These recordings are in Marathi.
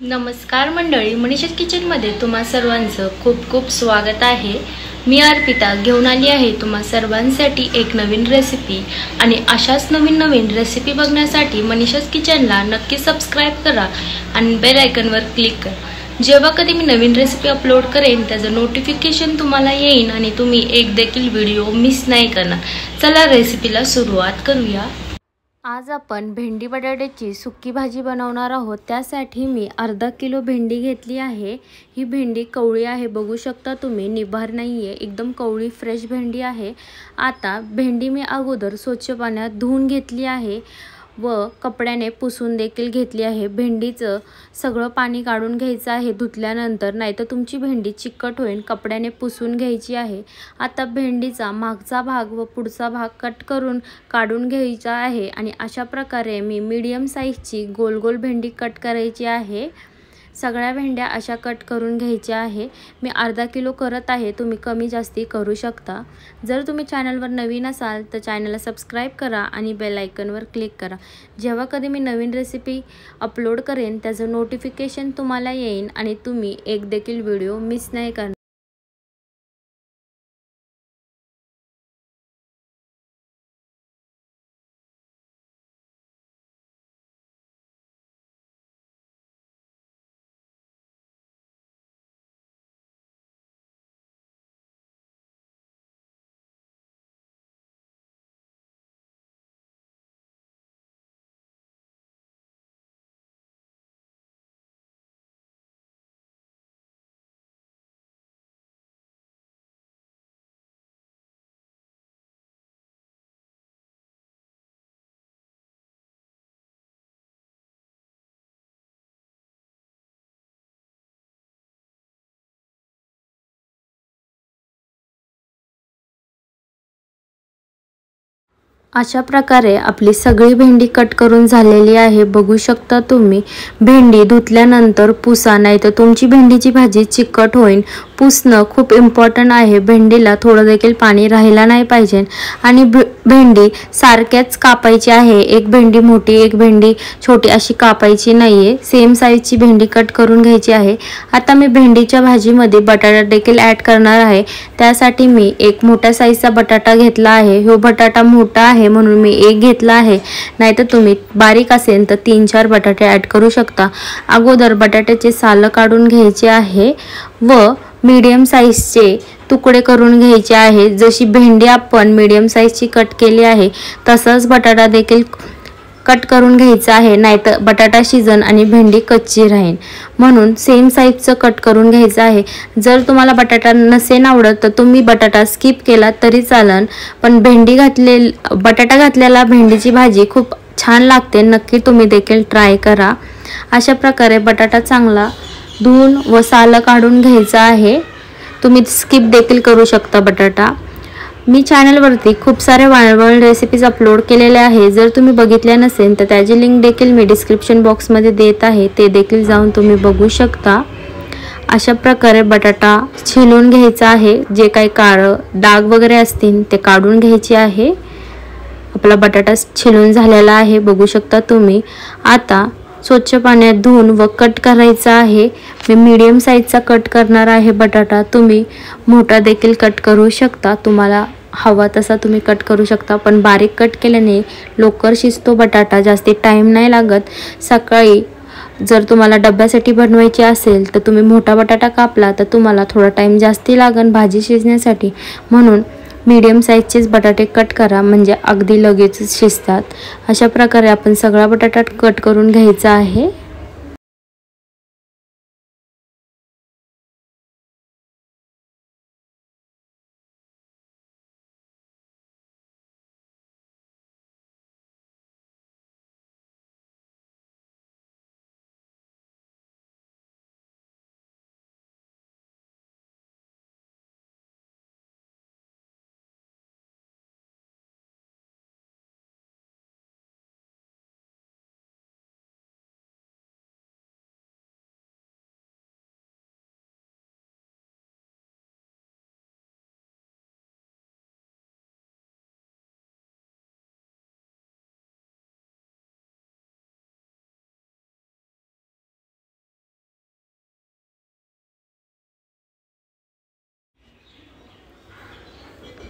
नमस्कार मंडळी, मनीषा's किचनमध्ये तुम्हा सर्वांचं खूप खूप स्वागत आहे। मी अर्पिता घेऊन आली आहे तुम्हा सर्वांसाठी एक नवीन रेसिपी आणि अशाच नवीन रेसिपी बघण्यासाठी मनीषा's किचनला नक्की सबस्क्राइब करा आणि बेल आयकॉनवर क्लिक करा। जेव्हा कधी मी नवीन रेसिपी अपलोड करेन त्याचं नोटिफिकेशन तुम्हाला येईल आणि तुम्ही एक देखील व्हिडिओ मिस नाही करणार। चला रेसिपीला सुरुवात करूया। आज आपण भेंडी बटाट्याची सुकी भाजी बनवणार आहोत। त्यासाठी मी अर्धा किलो भेंडी घेतली आहे। ही भेंडी कवळी आहे, बघू शकता तुम्ही, निभार नाहीये, एकदम कवळी फ्रेश भेंडी आहे। आता भेंडी मी अगोदर स्वच्छ पाण्यात धुवून घेतली आहे व कपड्याने पुसून देखील घेतली आहे। भेंडीचं सगळं पाणी काढून घ्यायचं आहे धुतल्यानंतर, नाहीतर तुमची भेंडी चिकट होईल। कपड्याने पुसून घ्यायची आहे। आता भेंडीचा मागचा भाग व पुढचा भाग कट करून काढून घ्यायचा आहे आणि अशा प्रकारे मी मीडियम साईजची गोल गोल भेंडी कट करायची आहे। सगळ्या भेंड्या अशा कट करून घ्यायच्या आहे। मी अर्धा किलो करत आहे, तुम्ही कमी जास्ती करू शकता। जर तुम्ही चॅनलवर नवीन असाल तर चॅनलला सबस्क्राइब करा आणि बेल आयकॉनवर क्लिक करा। जेव्हा कधी मी नवीन रेसिपी अपलोड करेन त्याचं नोटिफिकेशन तुम्हाला येईल आणि तुम्ही एक देखील व्हिडिओ मिस नाही करणार। अशा प्रकारे आपली सगळी भेंडी कट करून झालेली आहे। बघू शकता तुम्ही, भेंडी धुतल्यानंतर पुसा, नाही तर तुमची भेंडीची भाजी चिकट होईल। पुसणं खूप इम्पॉर्टंट आहे। भेंडीला थोडं देखील पाणी राहिला नाही पाहिजे आणि भेंडी सारख्याच कापायची आहे। एक भेंडी मोठी एक भेंडी छोटी अशी कापायची नाहीये, सेम साईजची भेंडी कट करून घ्यायची आहे। आता मी भेंडीच्या भाजीमध्ये बटाटा देखील ॲड करणार आहे। त्यासाठी मी एक मोठ्या साईजचा बटाटा घेतला आहे। हा बटाटा मोठा आहे म्हणून मी एक घेतला आहे, नाहीतर तुम्ही बारीक असेल तर 3-4 बटाटे ॲड करू शकता। अगोदर बटाट्याचे साल काढून घ्यायचे आहे व मीडियम साईजचे तुकडे करून घ्यायचे आहे। जशी भेंडी आपण मीडियम साईजची कट केली आहे तसंच बटाटा देखील कट करून घ्यायचा आहे, नाहीतर बटाटा शिजन आणि भेंडी कच्ची राहील, म्हणून सेम साईजचं कट करून घ्यायचं आहे। जर तुम्हाला बटाटा नसेल आवडत तर तुम्ही बटाटा स्किप केला तरी चालेल, पण बटाटा घातलेला भेंडीची भाजी खूप छान लागते। नक्की तुम्ही देखील ट्राय करा। अशा प्रकारे बटाटा चांगला धुवून व साल काढून घ्यायचा आहे। तुम्ही स्किप देखील करू शकता बटाटा। मी चॅनलवरती खूप सारे वाळवण रेसिपीज अपलोड केलेले आहे, जर तुम्ही बघितल्या नसेल तर त्याची लिंक देखील मी डिस्क्रिप्शन बॉक्समध्ये देत आहे, ते देखील जाऊन तुम्ही बघू शकता। अशा प्रकारे बटाटा छिलून घ्यायचा आहे, जे काही काळं डाग वगैरे असतील ते काढून घ्यायचे आहे। आपला बटाटा छिलून झालेला आहे, बघू शकता तुम्ही। आता स्वच्छ पाण्यात धुवून व कट करायचा आहे। मी मीडियम साईजचा कट करणार आहे बटाटा, तुम्ही मोठा देखील कट करू शकता, तुम्हाला हवा तसा तुम्ही कट करू शकता, पण बारीक कट केल्याने लवकर शिजतो बटाटा, जास्ती टाइम नाही लागत। सकाळी जर तुम्हाला डब्यासाठी बनवायची असेल तर तुम्ही मोठा बटाटा कापला तर तुम्हाला थोडा टाइम जास्ती लागेल भाजी शिजण्यासाठी, म्हणून मीडियम साईजचेच बटाटे कट करा, म्हणजे अगदी लगेच शिजतात। अशा प्रकारे आपण सगळा बटाटा कट करून घ्यायचा आहे।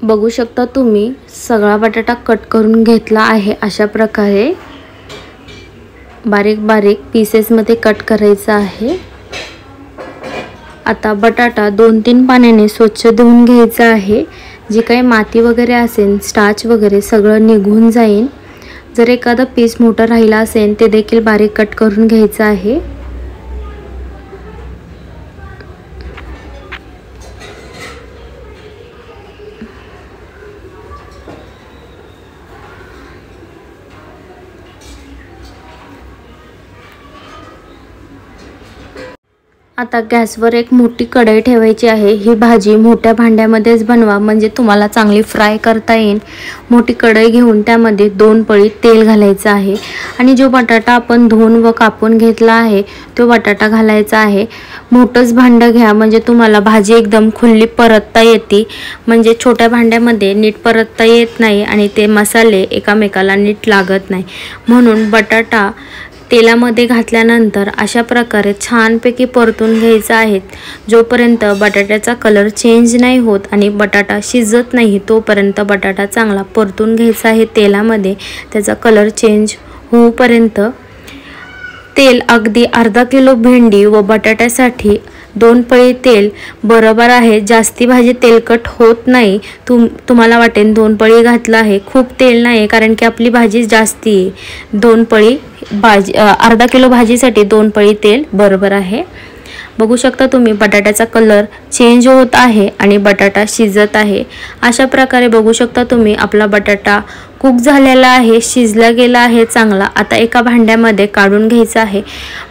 बघू शकता तुम्ही सगळा बटाटा कट करून घेतला आहे। अशा प्रकारे बारीक बारीक पीसेस मध्ये कट करायचा आहे। आता बटाटा 2-3 पाण्याने स्वच्छ धुवून घ्यायचा आहे। जी काही माती वगैरे असेल, स्टार्च वगैरे सगळं निघून जाईल। जर एखादा पीस मोठा राहिला असेल ते देखील बारीक कट करून घ्यायचा आहे। आता गॅसवर एक मोठी कढई ठेवायची आहे। ही भाजी मोठ्या भांड्यामध्येच बनवा म्हणजे तुम्हाला चांगली फ्राय करता येईल। मोठी कढई घेऊन त्यामध्ये 2 पळी तेल घालायचं आहे आणि जो बटाटा आपण धुवून व कापून घेतला आहे तो बटाटा घालायचा आहे। मोठंच भांड घ्या म्हणजे तुम्हाला भाजी एकदम खुली परतता येते, म्हणजे छोट्या भांड्यामध्ये नीट परतता येत नाही आणि ते मसाले एकामेकाला नीट लागत नाही। म्हणून बटाटा तेलामध्ये घातल्यानंतर अशा प्रकारे छानपैकी परतून घ्यायचा आहे। जोपर्यंत बटाट्याचा कलर चेंज नाही होत आणि बटाटा शिजत नाही तोपर्यंत बटाटा चांगला परतून घ्यायचा आहे तेलामध्ये। त्याचा कलर चेंज होईपर्यंत तेल अगदी अर्धा किलो भेंडी व बटाट्यासाठी 2 पळी तेल बरोबर आहे। जास्ती भाजी तेलकट होत नाही। तुम्हाला वाटेल 2 पळी घातला आहे, खूप तेल नाही कारण की आपली भाजी जास्ती आहे। 2 पळी भाजी अर्धा किलो भाजीसाठी 2 पळी तेल बरोबर आहे। बघू शकता तुम्ही बटाट्याचा कलर चेंज होत आहे आणि बटाटा शिजत आहे। अशा प्रकारे बघू शकता तुम्ही आपला बटाटा कुक झालेला आहे, शिजला गेला आहे चांगला। आता एका भांड्यामध्ये काढून घ्यायचा आहे।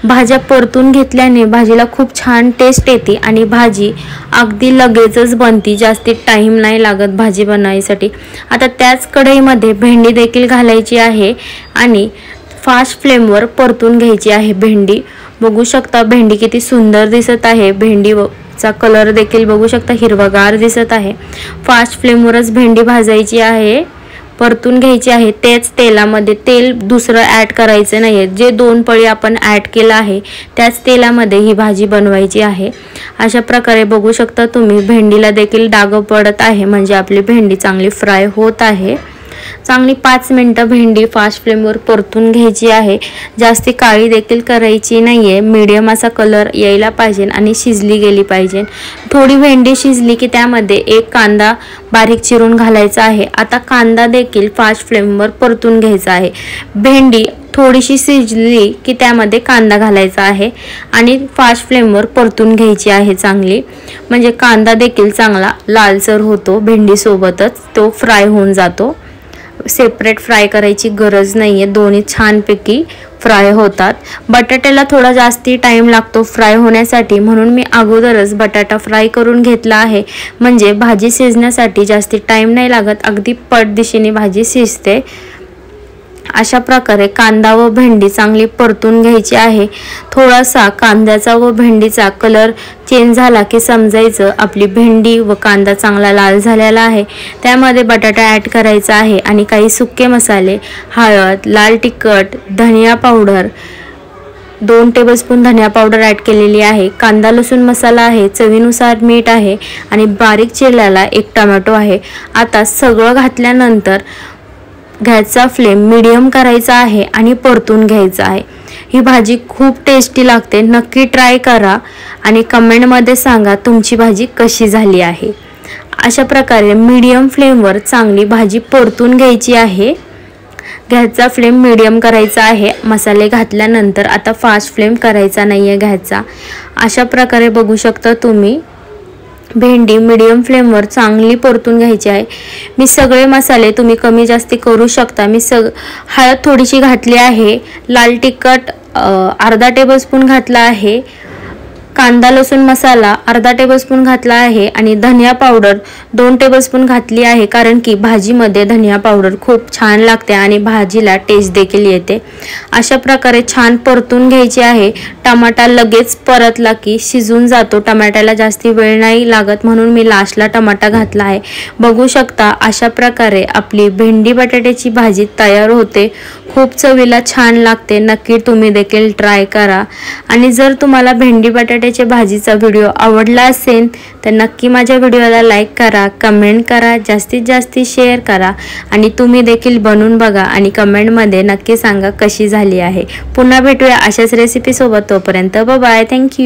भाज्या परतून घेतल्याने भाजीला खूप छान टेस्ट येते आणि भाजी अगदी लगेचच बनती, जास्ती टाइम नाही लागत भाजी बनवायसाठी। आता त्याच कढईमध्ये भेंडी देखील घालायची आहे आणि फास्ट फ्लेमवर परतून घ्यायची आहे भेंडी। बघू शकता भेंडी किती सुंदर दिसत आहे। भेंडीचा कलर देखील बघू शकता हिरवागार दिसत आहे। फास्ट फ्लेमवरच भेंडी भाजायची आहे, परतून घ्यायची आहे। तेच तेलामध्ये तेल दुसरं ॲड करायचं नाही, जे 2 पळी आपण ॲड केलं आहे त्याच तेलामध्ये ही भाजी बनवायची आहे। अशा प्रकारे बघू शकता तुम्ही भेंडीला देखील डाग पडत आहे म्हणजे आपली भेंडी चांगली फ्राय होत आहे। चांगली 5 मिनिटं भेंडी फास्ट फ्लेमवर परतून घ्यायची आहे। जास्ती काळी देखील करायची नाहीये, मीडियम असा कलर यायला पाहिजे आणि शिजली गेली पाहिजे। थोडी भेंडी शिजली की त्यामध्ये एक कांदा बारीक चिरून घालायचा आहे। आता कांदा देखील फास्ट फ्लेमवर परतून घ्यायचा आहे। भेंडी थोडीशी शिजली की त्यामध्ये कांदा घालायचा आहे आणि फास्ट फ्लेमवर परतून घ्यायची आहे चांगली, म्हणजे कांदा देखील चांगला लालसर होतो, भेंडी सोबतच तो फ्राय होऊन जातो। सेपरेट फ्राय करायची गरज नाहीये, दोन्ही छानपैकी फ्राय होतात। बटाट्याला थोडा जास्ती टाइम लागतो फ्राय होण्यासाठी, म्हणून मी अगोदरच बटाटा फ्राय करून घेतला आहे म्हणजे भाजी शिजण्यासाठी जास्ती टाइम नाही लागत, अगदी पटदिशीने भाजी शिजते। अशा प्रकारे कांदा व भेंडी चांगली परतून घ्यायची आहे। थोडासा कांद्याचा व भेंडीचा कलर चेंज झाला की समजायचं आपली भेंडी व कांदा चांगला लाल झालेला आहे। त्यामध्ये बटाटा ॲड करायचा आहे आणि काही सुके मसाले, हळद, लाल तिखट, धनिया पावडर, 2 टेबलस्पून धनिया पावडर ॲड केलेली आहे। कांदा लसूण मसाला आहे, चवीनुसार मीठ आहे आणि बारीक चिरलेला 1 टोमॅटो आहे। आता सगळं घातल्यानंतर गॅसचा फ्लेम मीडियम करायचा आहे आणि परतून घ्यायचा आहे। ही भाजी खूप टेस्टी लागते, नक्की ट्राय करा आणि कमेंटमध्ये सांगा तुमची भाजी कशी झाली आहे। अशा प्रकारे मीडियम फ्लेमवर चांगली भाजी परतून घ्यायची आहे। गॅसचा फ्लेम मीडियम करायचा आहे मसाले घातल्यानंतर, आता फास्ट फ्लेम करायचा नाहीये गॅसचा। अशा प्रकारे बघू शकता तुम्ही भेंडी मीडियम फ्लेमवर चांगली परतून घ्यायची आहे। मी सगळे मसाले तुम्ही कमी जास्ती करू शकता। मी हळद थोडीशी घातली आहे, लाल तिखट अर्धा टेबलस्पून घातला आहे, कांदा लसूण मसाला अर्धा टेबलस्पून घातला आहे आणि धनिया पावडर 2 टेबलस्पून घातली आहे, कारण की भाजीमध्ये धनिया पावडर खूप छान लागते आणि भाजीला टेस्ट देखील येते। अशा प्रकारे छान परतून घ्यायची आहे। टमाटा लगेच परतला की शिजून जातो, टमाट्याला जास्ती वेळ नाही लागत म्हणून मी लास्टला टमाटा घातला आहे। बघू शकता अशा प्रकारे आपली भेंडी बटाट्याची भाजी तयार होते। खूप चवीला छान लागते। नक्की तुम्ही देखील ट्राय करा। आणि जर तुम्हाला भेंडी बटाट्याच्या भाजीचा व्हिडिओ आवडला असेल तर नक्की माझ्या व्हिडिओला लाईक करा, कमेंट करा, जास्तीत जास्त शेअर करा आणि तुम्ही देखील बनवून बघा आणि कमेंटमध्ये नक्की सांगा कशी झाली आहे। पुन्हा भेटूया अशाच रेसिपी सोबत। तोपर्यंत बाय बाय, थँक्यू।